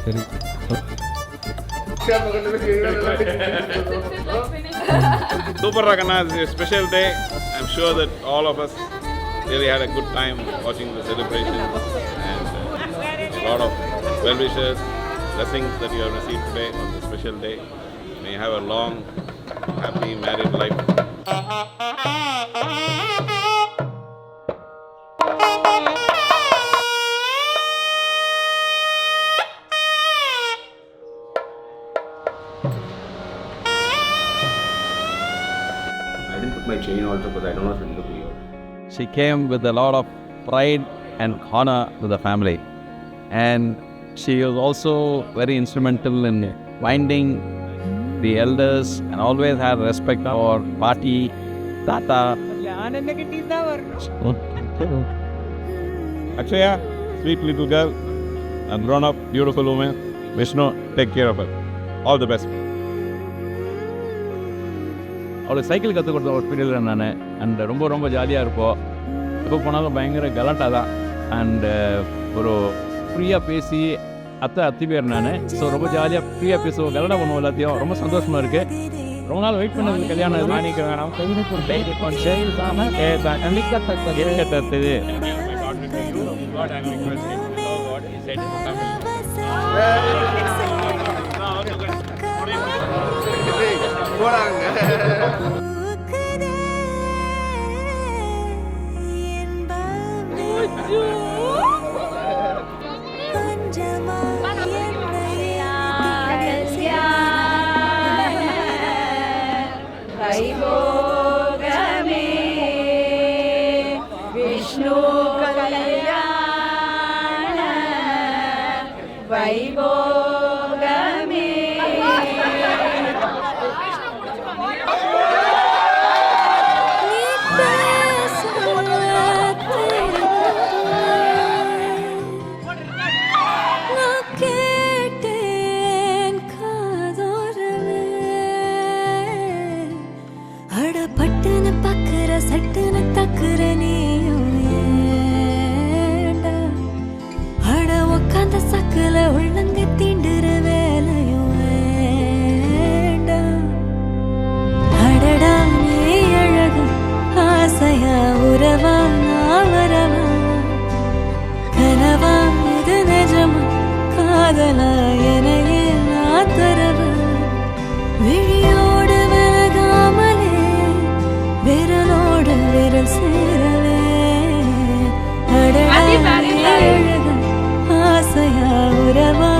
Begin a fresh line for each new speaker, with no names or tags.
சரி.
Super Rakana, it's a special day. I'm sure that all of us really had a good time watching the celebrations and a lot of well wishes, blessings that you have received today on this special day. May you have a long, happy married life. I didn't put my chain also because I don't know if it will look weird.
She came with a lot of pride and honor to the family, and she was also very instrumental in winding the elders and always had respect for Pati, Tata.
Akshaya, sweet little girl, and grown up, beautiful woman. Vishnu, take care of her. All the best.
அவளுக்கு cycle கற்றுக் கொடுத்த ஒரு பீரியடில் நான் and ரொம்ப ரொம்ப ஜாலியாக இருப்போம். எப்போ போனாலும் பயங்கர கலாட்டா தான். அண்டு ஒரு ஃப்ரீயாக பேசி அத்தி பேர் நான். ஸோ ரொம்ப ஜாலியாக ஃப்ரீயாக பேசுவோம், கலாட்டா பண்ணுவோம், எல்லாத்தையும் ரொம்ப சந்தோஷமாக இருக்குது. ரொம்ப நாள் வெயிட் பண்ணது கல்யாணம் இது மாணிக்க வேணாம் கத்தது.
விஷ்ணு கல்யாண வைபோகமே.
பட்டுன்னு பக்குற சட்டுன்னு தக்குற நீயும் ஏண்டா, அட உக்காந்த சக்குல உள்ளங்க தீண்டுற வேலையும் வேண்டா. அடடா நீ அழகு ஆசையா உறவா நான் வரவா, கனவா இது நிஜமா காதலா எனையே நான் தரவா. விழியோடு விலகாமலே விரலோடு விரல் சேரவே, அழகா ஆசையா உறவா